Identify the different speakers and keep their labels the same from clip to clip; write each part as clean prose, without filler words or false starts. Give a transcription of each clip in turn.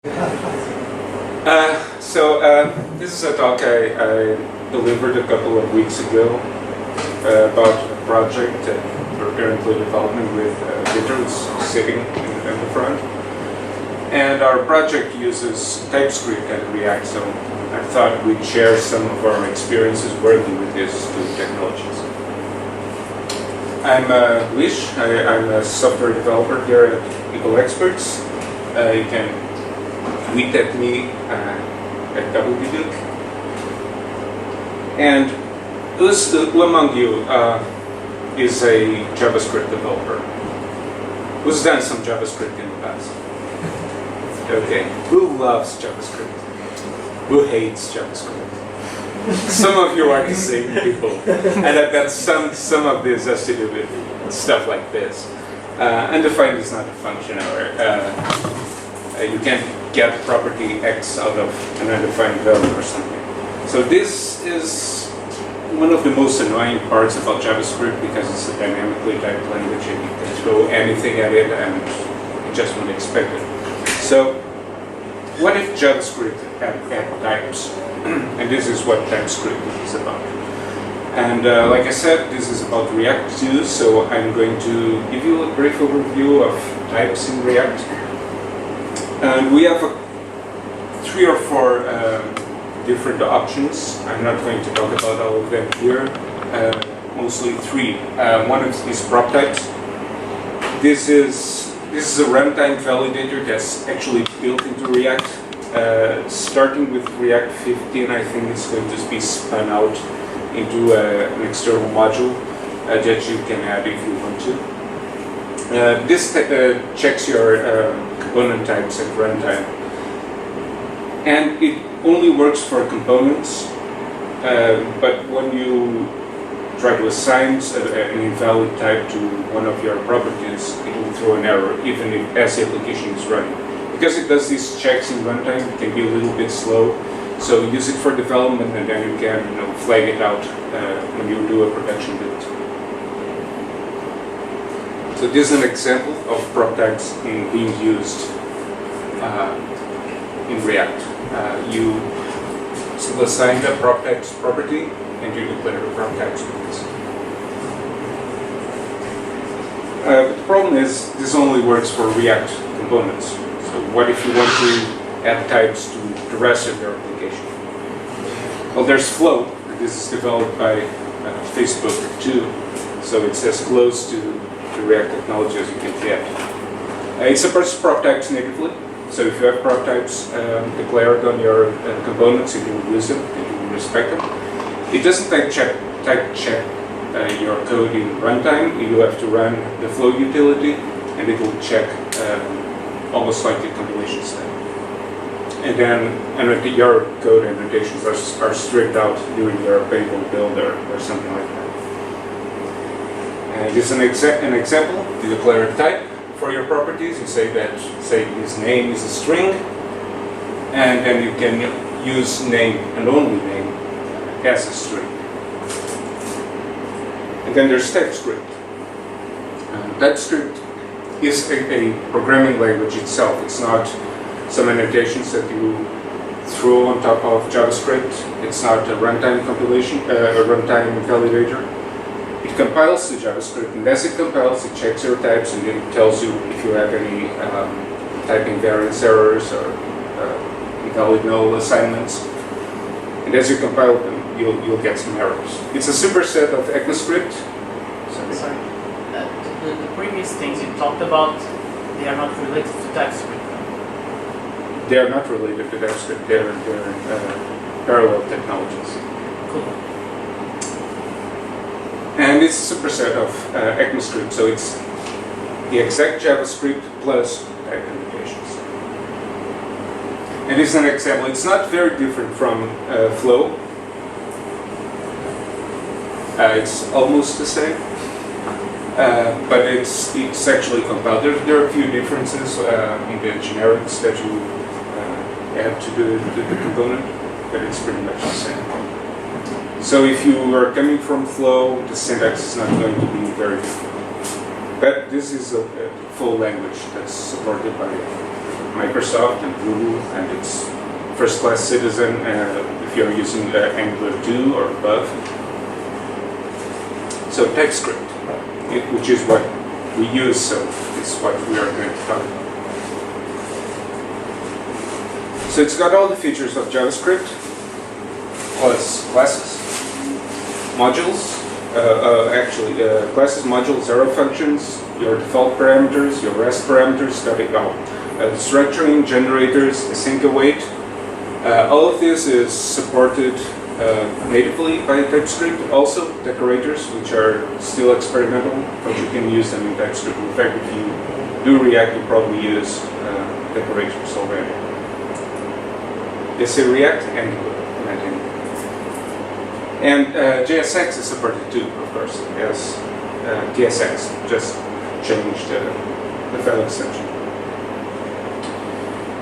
Speaker 1: This is a talk I delivered a couple of weeks ago about a project we're currently developing with editors sitting in the front. And our project uses TypeScript and React, so I thought we'd share some of our experiences working with these two technologies. I'm Luís. I'm a software developer here at Eagle Experts. You can tweet at me at WDuke. And who among you is a JavaScript developer? Who's done some JavaScript in the past? Okay. Who loves JavaScript? Who hates JavaScript? Some of you are the same people. And I bet some of this has to do with stuff like this. Undefined is not a function, or you can't get property X out of an undefined value or something. So this is one of the most annoying parts about JavaScript because it's a dynamically typed language and you can throw anything at it and you just won't expect it. So what if JavaScript had types? And this is what TypeScript is about. And like I said, this is about React too, so I'm going to give you a brief overview of types in React. And we have 3 or 4 different options. I'm not going to talk about all of them here, mostly 3. One is propTypes. This is a runtime validator that's actually built into React. Starting with React 15, I think it's going to be spun out into an external module that you can add if you want to. This checks your component types at runtime. And it only works for components, but when you try to assign an invalid type to one of your properties, it will throw an error, even if as the application is running. Because it does these checks in runtime, it can be a little bit slow. So use it for development, and then you can flag it out when you do a production build. So this is an example of propTypes being used in React. You assign a propTypes property, and you declare a propTypes class. The problem is this only works for React components. So what if you want to add types to the rest of your application? Well, there's Flow. This is developed by Facebook too, so it's as close to the React technology as you can get. It supports propTypes natively, so if you have propTypes declared on your components, you can use them, you can respect them. It doesn't type check your code in runtime. You have to run the Flow utility, and it will check almost like the compilation step. And then your code annotations are stripped out during your payable build or something like that. And this is an example. You declare a type for your properties. You say his name is a string, and then you can use name and only name as a string. And then there's TypeScript. TypeScript is a programming language itself. It's not some annotations that you throw on top of JavaScript. It's not a runtime compilation, a runtime validator. It compiles to JavaScript, and as it compiles, it checks your types, and it tells you if you have any typing variance errors or invalid null assignments. And as you compile them, you'll get some errors. It's a superset of ECMAScript.
Speaker 2: Sorry. The previous things you talked about, they are not related to TypeScript.
Speaker 1: They are not related to TypeScript. They're parallel technologies.
Speaker 2: Cool.
Speaker 1: And it's a superset of ECMAScript, so it's the exact JavaScript plus type annotations. And this is an example. It's not very different from Flow. It's almost the same. But it's actually compiled. There are a few differences in the generics that you add to the component, but it's pretty much the same. So if you are coming from Flow, the syntax is not going to be very different. But this is a full language that's supported by Microsoft and Google and its first-class citizen if you're using Angular 2 or above. So TypeScript, which is what we use, so it's what we are going to talk about. So it's got all the features of JavaScript, plus classes, modules, classes, modules, arrow functions, your default parameters, your REST parameters, static structuring, generators, async await. All of this is supported natively by TypeScript. Also decorators, which are still experimental, but you can use them in TypeScript. In fact, if you do React, you probably use decorators already. They say React Angular. And JSX is supported too, of course. Yes, TSX just changed the file extension.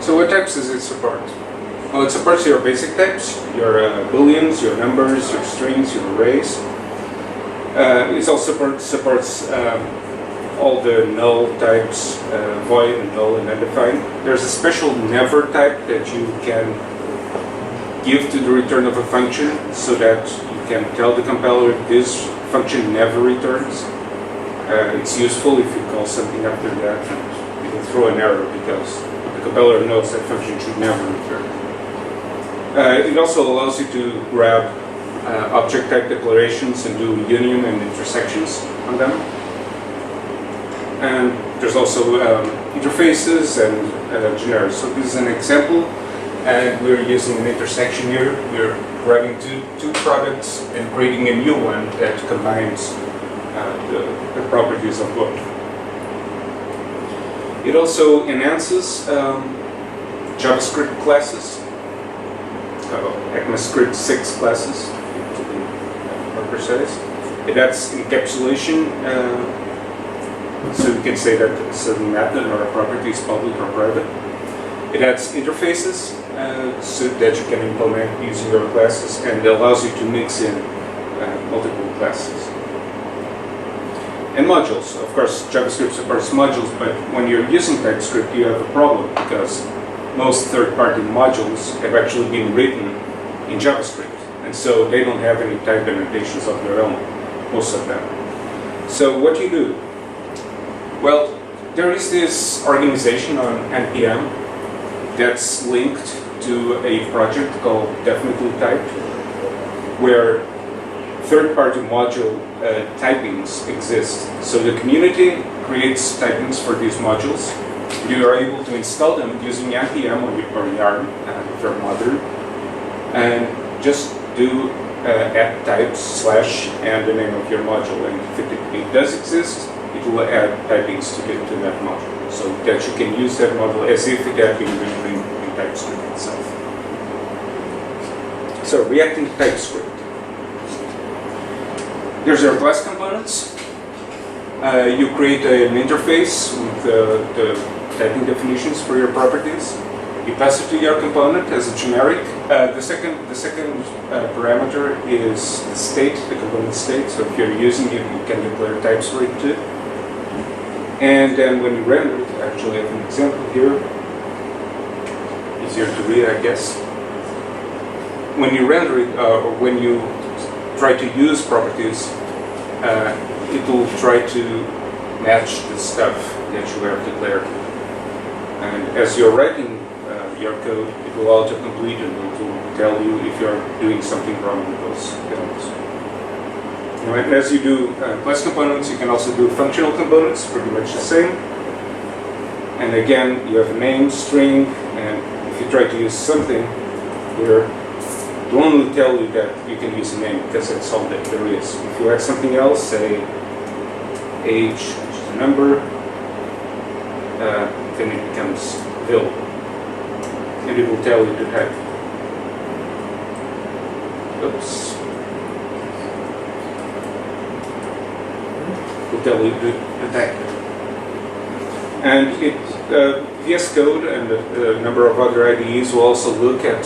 Speaker 1: So what types does it support? Well, it supports your basic types, your booleans, your numbers, your strings, your arrays. It also supports all the null types, void and null and undefined. There's a special never type that you can give to the return of a function so that you can tell the compiler this function never returns. It's useful if you call something after that and you can throw an error because the compiler knows that function should never return. It also allows you to grab object type declarations and do union and intersections on them. And there's also interfaces and generics. So this is an example, and we're using an intersection here. We're grabbing two products and creating a new one that combines the properties of both. It also enhances JavaScript classes. ECMAScript 6 classes, to be more precise. It adds encapsulation, so you can say that a certain method or a property is public or private. It adds interfaces, so that you can implement using your classes, and it allows you to mix in multiple classes. And modules. Of course, JavaScript supports modules, but when you're using TypeScript, you have a problem because most third-party modules have actually been written in JavaScript, and so they don't have any type annotations of their own, most of them. So what do you do? Well, there is this organization on NPM that's linked to a project called Definitely Typed, where third-party module typings exist. So the community creates typings for these modules. You are able to install them using NPM or Yarn, if you're modern, and just do add types / and the name of your module. And if it does exist, it will add typings to that module, so that you can use that module as if it had been written in TypeScript itself. So reacting to TypeScript. There's your class components. You create an interface with the typing definitions for your properties. You pass it to your component as a generic. The second parameter is the state, the component state. So if you're using it, you can declare types for it too. And then when you render it, actually I have an example here. Easier to read, I guess. When you render it, or when you try to use properties, it will try to match the stuff that you have declared. And as you're writing your code, it will autocomplete and it will tell you if you're doing something wrong with those elements. And as you do class components, you can also do functional components, pretty much the same. And again, you have a name, string, and if you try to use something here, it will only tell you that you can use a name because that's all that there is. If you add something else, say age, which is a number, then it becomes available. And it will tell you to type. Oops. It will tell you to type. And VS Code and a number of other IDEs will also look at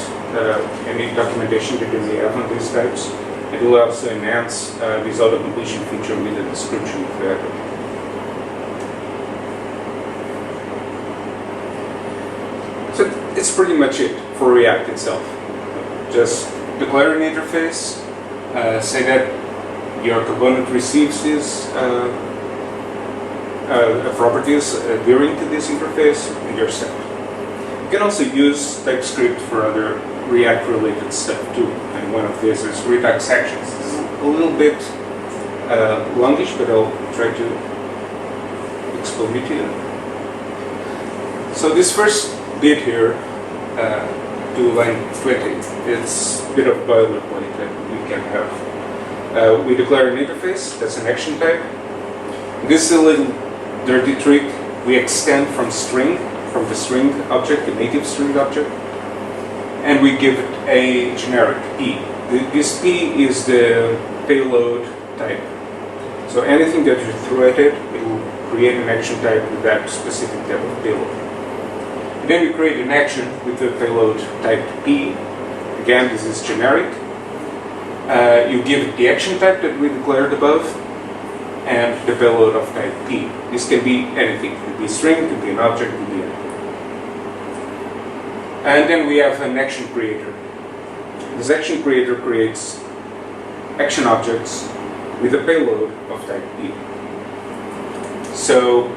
Speaker 1: any documentation that you may have on these types. It will also enhance this auto-completion feature with a description of that. it's pretty much it for React itself. Just declare an interface, say that your component receives these properties adhering to this interface, and you're set. You can also use TypeScript for other React-related stuff too, and one of these is React sections. It's a little bit longish, but I'll try to explain it to you. So this first bit here, to line 20, it's a bit of boilerplate that we can have. We declare an interface, that's an action type. This is a little dirty trick. We extend from the string object, the native string object, and we give it a generic P. This P is the payload type. So anything that you throw at it, it will create an action type with that specific type of payload. And then we create an action with the payload type P. Again, this is generic. You give it the action type that we declared above, and the payload of type P. This can be anything. It could be a string, it could be an object, it could be anything. And then we have an action creator. This action creator creates action objects with a payload of type P. So,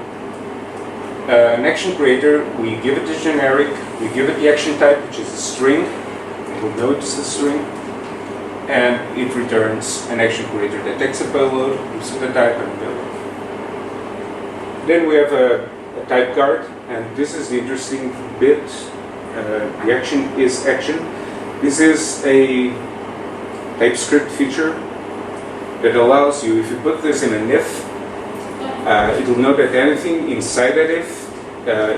Speaker 1: an action creator, we give it a generic, we give it the action type, which is a string. It will know it's a string. And it returns an action creator that takes a payload, gives it a type and a payload. Then we have a type guard, and this is the interesting bit. The action is action. This is a TypeScript feature that allows you, if you put this in an if, it will know that anything inside that if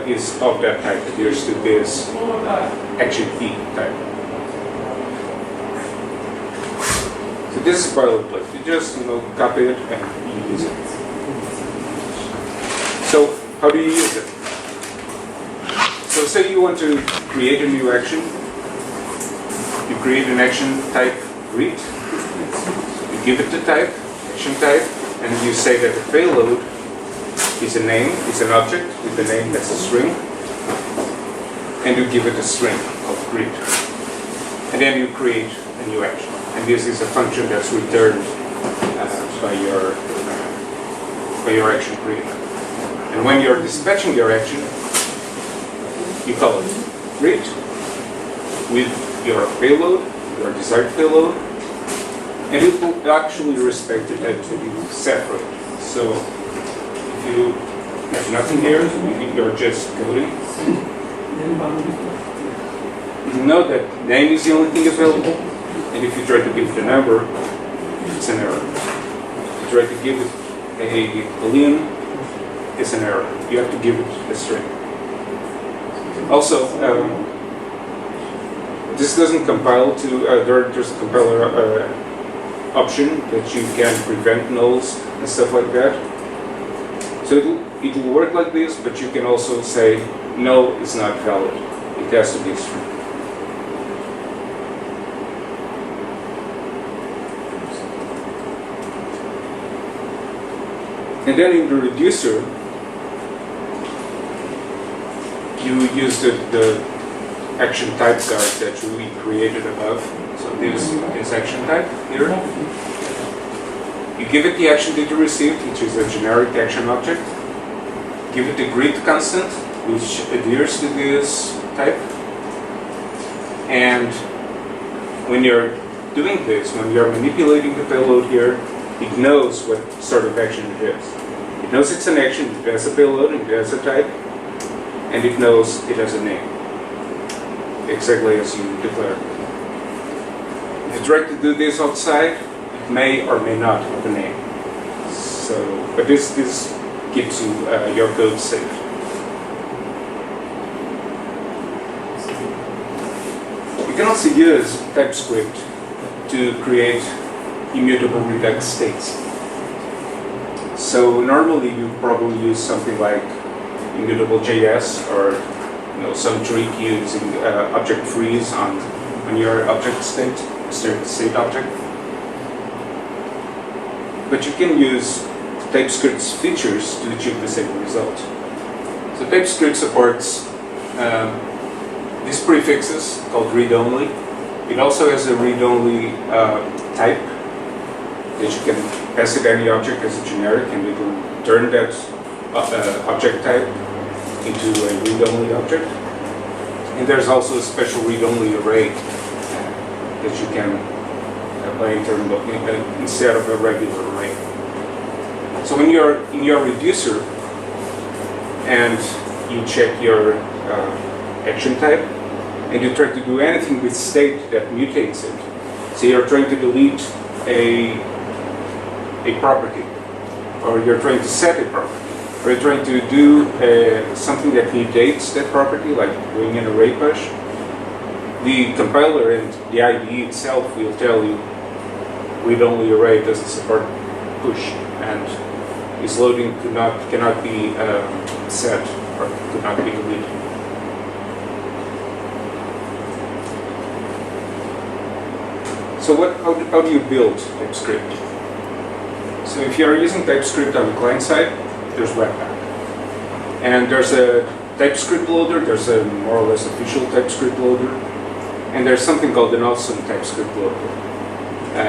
Speaker 1: is of that type, adheres to this action P type. So this is boilerplate. You just copy it and you use it. So how do you use it? So say you want to create a new action. You create an action type greet. You give it the type, action type, and you say that the payload is a name, is an object with a name that's a string, and you give it a string of greet. And then you create a new action. And this is a function that's returned by your action creator. And when you're dispatching your action, you call it greet with your payload, your desired payload, and it will actually respect the type that you separate. So if you have nothing here, you're just coding. You know that name is the only thing available, and if you try to give it a number, it's an error. If you try to give it a boolean, it's an error. You have to give it a string. Also, this doesn't compile to, there's a compiler option that you can prevent nulls and stuff like that. So it will work like this, but you can also say null is not valid. It has to be a string. And then in the reducer, you use the action type guard that we created above. So this is action type here. You give it the action that you received, which is a generic action object. Give it the greet constant, which adheres to this type. And when you're doing this, when you're manipulating the payload here, it knows what sort of action it is. It knows it's an action, it has a payload, and it has a type, and it knows it has a name, exactly as you declared. If you try to do this outside, it may or may not have a name. So, but this keeps you your code safe. You can also use TypeScript to create immutable redux states. So normally you probably use something like immutable JS or some trick using object freeze on your object state object. But you can use TypeScript's features to achieve the same result. So TypeScript supports these prefixes called read-only. It also has a read-only type that you can pass it any object as a generic, and it will turn that object type into a read-only object. And there's also a special read-only array that you can apply instead of a regular array. So when you're in your reducer and you check your action type, and you try to do anything with state that mutates it. So you're trying to delete a property, or you're trying to set a property, or you're trying to do something that mutates that property, like doing an array push. The compiler and the IDE itself will tell you read-only array doesn't support push, and its loading cannot be set or could not be deleted. So how do you build TypeScript? So if you are using TypeScript on the client side, there's Webpack. And there's a TypeScript loader, there's a more or less official TypeScript loader, and there's something called an awesome TypeScript loader.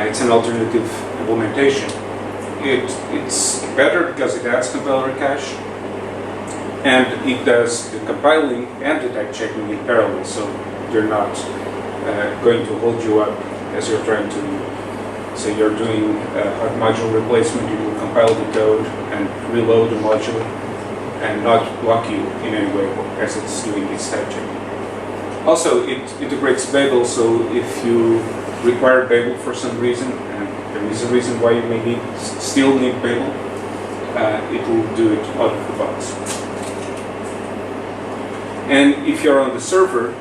Speaker 1: It's an alternative implementation. It's better because it adds compiler cache, and it does the compiling and the type checking in parallel, so they're not going to hold you up as you're trying to, say you're doing a hot module replacement, you will compile the code and reload the module and not block you in any way as it's doing its type checking. Also, it integrates Babel, so if you require Babel for some reason, and there is a reason why you may still need Babel, it will do it out of the box. And if you're on the server,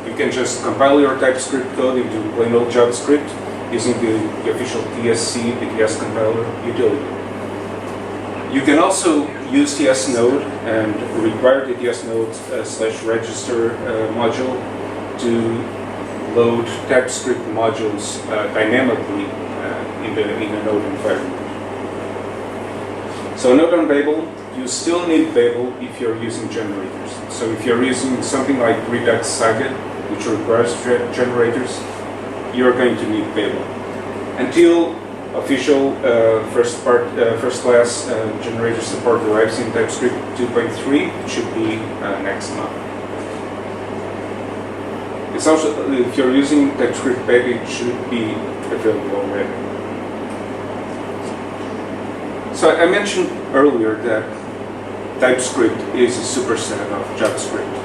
Speaker 1: you can just compile your TypeScript code into plain old JavaScript using the official TSC, the TS compiler utility. You can also use TS node and require the TS node /register module to load TypeScript modules dynamically in the node environment. So note on Babel, you still need Babel if you're using generators. So if you're using something like Redux Saga, which requires generators, you're going to need Babel. Until official first class generator support arrives in TypeScript 2.3, it should be next month. It's also, if you're using TypeScript Beta, it should be available already. So I mentioned earlier that TypeScript is a superset of JavaScript.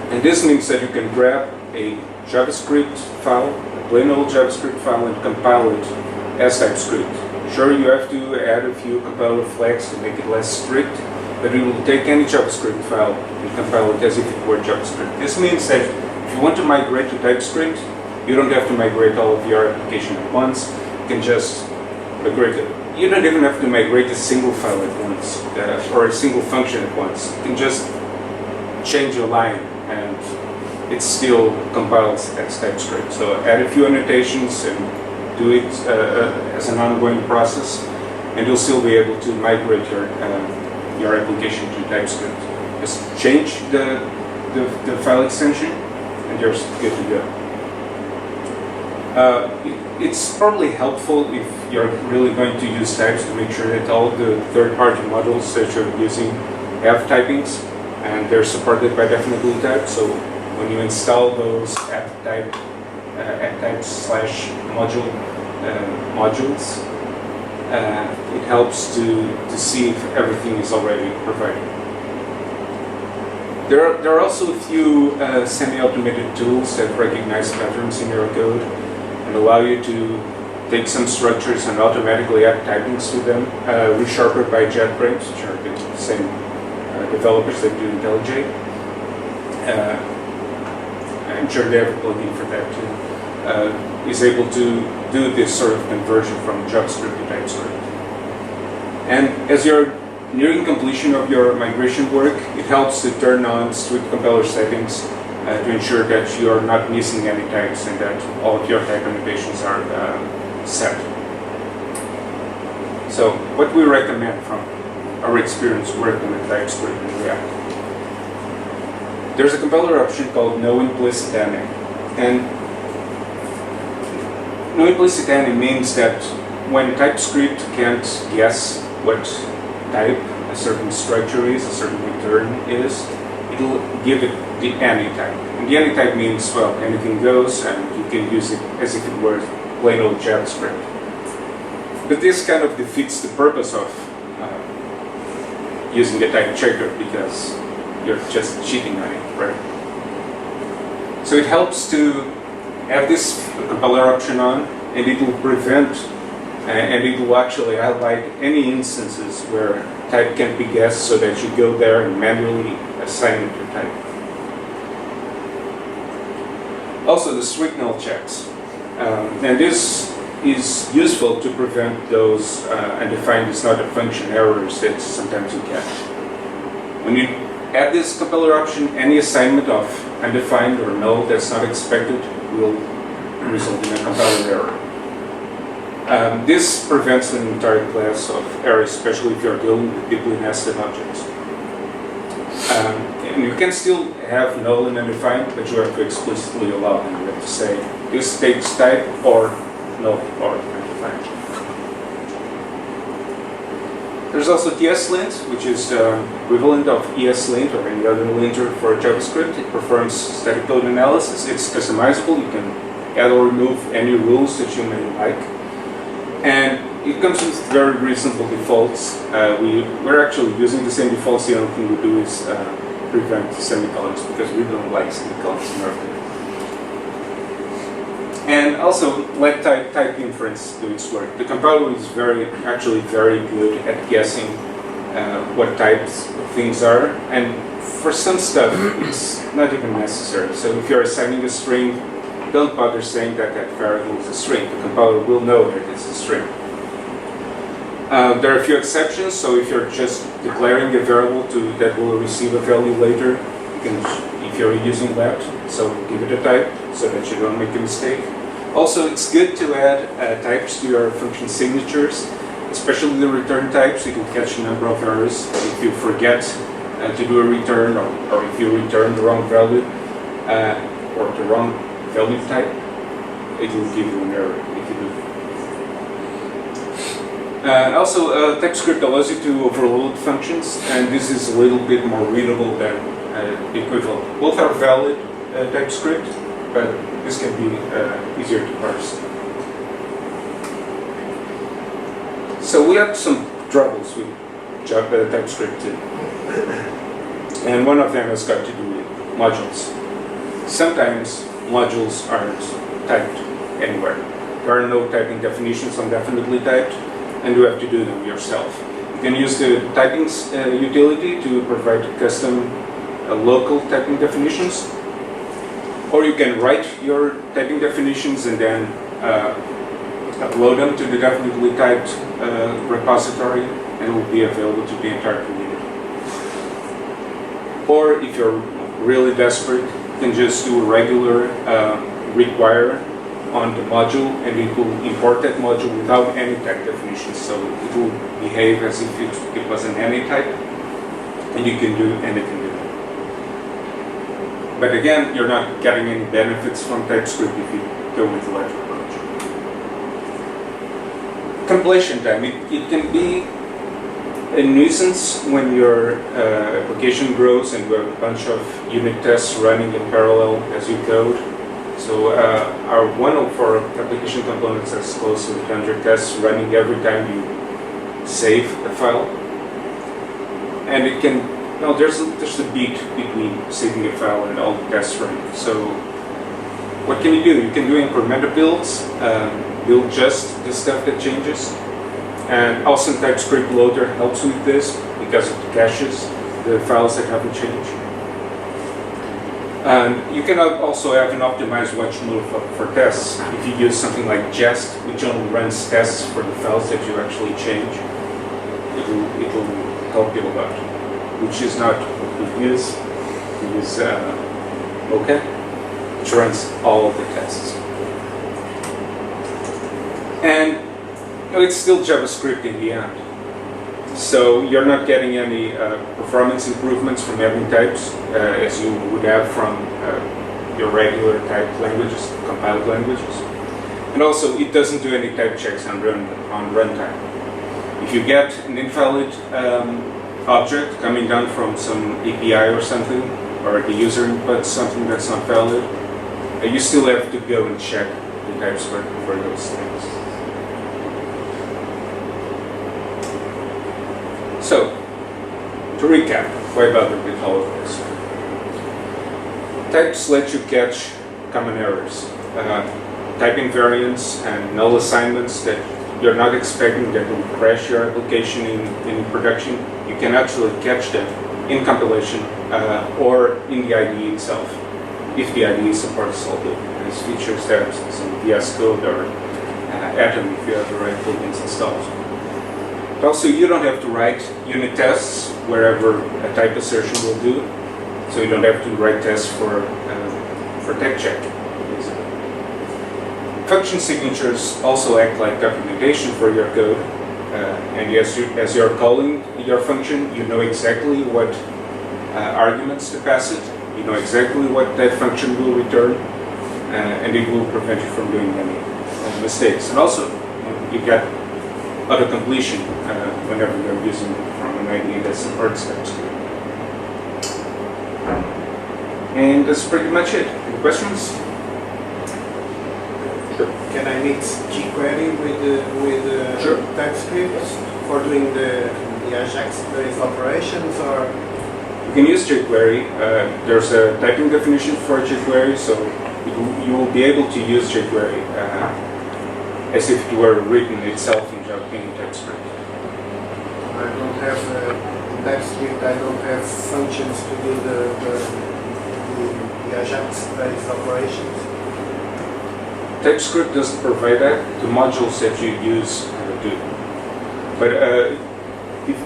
Speaker 1: And this means that you can grab a JavaScript file, a plain old JavaScript file, and compile it as TypeScript. Sure, you have to add a few compiler flags to make it less strict, but it will take any JavaScript file and compile it as if it were JavaScript. This means that if you want to migrate to TypeScript, you don't have to migrate all of your application at once. You can just migrate it. You don't even have to migrate a single file at once, or a single function at once. You can just change a line and it still compiles as TypeScript. So add a few annotations and do it as an ongoing process, and you'll still be able to migrate your application to TypeScript. Just change the file extension and you're good to go. It's probably helpful if you're really going to use types to make sure that all the third-party models that you're using have typings and they're supported by definitely type. So when you install those app types /module modules, it helps to see if everything is already provided. There are also a few semi-automated tools that recognize patterns in your code and allow you to take some structures and automatically add typings to them, resharper by JetBrains, which are the same developers that do IntelliJ. I'm sure they have a plugin for that too. Is able to do this sort of conversion from JavaScript to TypeScript. And as you're nearing completion of your migration work, it helps to turn on strict compiler settings to ensure that you are not missing any types and that all of your type annotations are set. So what we recommend from our experience working with TypeScript and React. there's a compiler option called no implicit any. And no implicit any means that when TypeScript can't guess what type a certain structure is, a certain return is, it'll give it the any type. And the any type means, well, anything goes, and you can use it as if it were plain old JavaScript. But this kind of defeats the purpose of using the type checker, because you're just cheating on it, right? So it helps to have this compiler option on, and it will prevent and it will actually highlight any instances where type can't be guessed, so that you go there and manually assign it to type. Also, the strict null checks. And this is useful to prevent those undefined is not a function errors that sometimes you get. When you add this compiler option, any assignment of undefined or null that's not expected will result in a compiler error. This prevents an entire class of errors, especially if you're dealing with deeply nested objects. And you can still have null and undefined, but you have to explicitly allow them. You have to say, this takes type or null or undefined. There's also TSLint, which is the equivalent of ESLint or any other linter for JavaScript. It performs static code analysis. It's customizable. You can add or remove any rules that you may like. And it comes with very reasonable defaults. We're actually using the same defaults. The only thing we do is prevent semicolons, because we don't like semicolons in our code. And also let type inference do its work. The compiler is actually very good at guessing what types of things are, and for some stuff it's not even necessary. So if you're assigning a string, don't bother saying that that variable is a string. The compiler will know that it's a string. There are a few exceptions, so if you're just declaring a variable that will receive a value later, you can, if you're using that, so give it a type so that you don't make a mistake. Also, it's good to add types to your function signatures, especially the return types. You can catch a number of errors if you forget to do a return, or if you return the wrong value or the wrong value type, it will give you an error if you do. Also, TypeScript allows you to overload functions, and this is a little bit more readable than the equivalent. Both are valid TypeScript, but this can be easier to parse. So we have some troubles with TypeScript too. And one of them has got to do with modules. Sometimes modules aren't typed anywhere. There are no typing definitions on definitely typed, and you have to do them yourself. You can use the typing utility to provide custom local typing definitions, or you can write your typing definitions and then upload them to the definitely typed repository, and it will be available to the entire community. Or if you're really desperate, you can just do a regular require on the module, and it will import that module without any type definition. So it will behave as if it was an any type, and you can do anything with it. But again, you're not getting any benefits from TypeScript if you go with the large approach. Completion time. It can be a nuisance when your application grows and you have a bunch of unit tests running in parallel as you code. So one of our application components has close to 100 tests running every time you save a file. And it can, there's a beat between saving a file and all the tests running. So what can you do? You can do incremental builds, build just the stuff that changes. And also TypeScript Loader helps with this because it caches the files that haven't changed. And you can also have an optimized watch mode for tests. If you use something like Jest, which only runs tests for the files that you actually change, it will help you a lot. Which is not what we use. We use OK, which runs all of the tests. And it's still JavaScript in the end. So you're not getting any performance improvements from having types as you would have from your regular typed languages, compiled languages. And also, it doesn't do any type checks on runtime. If you get an invalid object coming down from some API or something, or the user inputs something that's not valid, you still have to go and check the TypeScript for those things. So, to recap, why bother with all of this? Types let you catch common errors, type invariants and null assignments that you're not expecting that will crash your application in production. You can actually catch them in compilation or in the IDE itself, if the IDE supports all these features there, some VS Code or Atom if you have the right plugins installed. Also, you don't have to write unit tests wherever a type assertion will do, so you don't have to write tests for type check. Function signatures also act like documentation for your code, and as you're calling your function, you know exactly what arguments to pass it, you know exactly what that function will return, and it will prevent you from doing any mistakes. And also, you get auto-completion whenever you're using from an IDE that supports TypeScript. And that's pretty much it. Any questions?
Speaker 3: Can I mix jQuery with
Speaker 1: Sure.
Speaker 3: TypeScript for doing the Ajax-based operations, or?
Speaker 1: You can use jQuery. There's a typing definition for jQuery, so you will be able to use jQuery as if it were written itself in TypeScript.
Speaker 3: I don't have TypeScript. I don't have functions to do the Ajax-based operations.
Speaker 1: TypeScript doesn't provide that. The modules that you use do. But if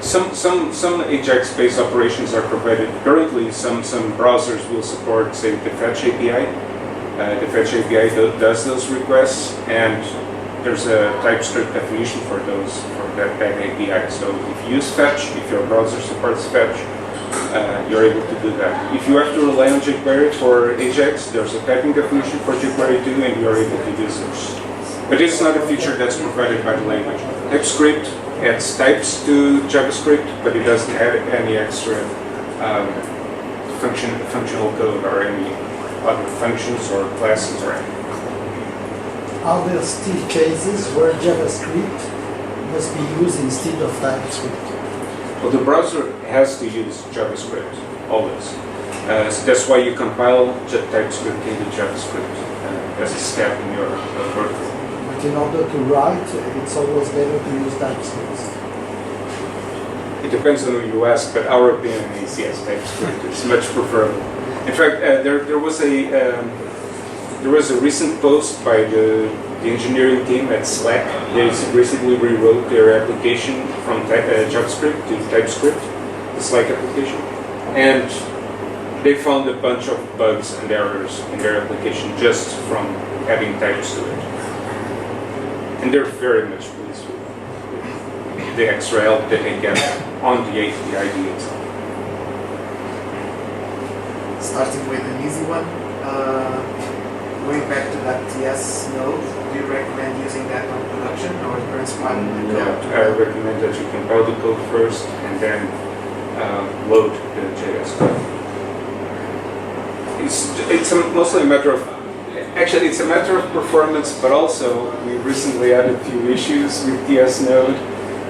Speaker 1: some Ajax-based operations are provided currently. Some browsers will support, say, the Fetch API. The Fetch API does those requests, and there's a TypeScript definition for that API. So if you use Fetch, if your browser supports Fetch, you're able to do that. If you have to rely on jQuery for Ajax, there's a typing definition for jQuery too, and you're able to use it. But this is not a feature that's provided by the language. TypeScript adds types to JavaScript, but it doesn't add any extra functional code or any other functions or classes or anything.
Speaker 4: Are there still cases where JavaScript must be used instead of TypeScript?
Speaker 1: Well, the browser has to use JavaScript always. So that's why you compile TypeScript into JavaScript as a step in your workflow.
Speaker 4: But in order to write, it's always better to use TypeScript.
Speaker 1: It depends on who you ask, but our opinion is yes, TypeScript is much preferable. In fact, there was a recent post by the engineering team at Slack. They recently rewrote their application from JavaScript to TypeScript, the Slack application, and they found a bunch of bugs and errors in their application just from adding types to it. And they're very much pleased with the extra help that they get on the IDE itself.
Speaker 5: Starting with an easy one, going back to that TS node, do you recommend using that on production or transpiling the code?
Speaker 1: I recommend that you compile the code first and then load the JS code. It's mostly a matter of, actually it's a matter of performance, but also we recently had a few issues with TS node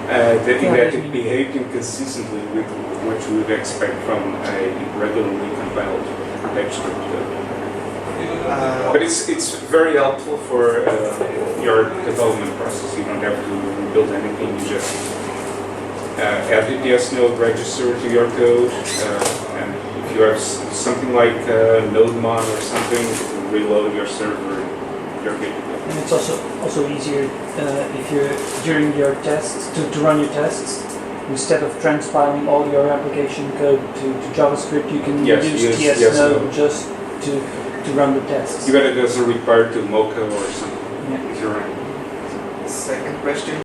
Speaker 1: that it behaved inconsistently with what you would expect from a regularly compiled TypeScript code. But it's very helpful for your development process. You don't have to build anything. You just add the TS node register to your code, and if you have something like NodeMon or something, you reload your server. You're good to go.
Speaker 6: And it's also easier if you're during your tests to run your tests. Instead of transpiling all your application code to JavaScript, you can use TS node just to run the tests.
Speaker 1: You got it as a required to Mocha or something.
Speaker 6: Yeah.
Speaker 1: If you're running.
Speaker 5: Second question.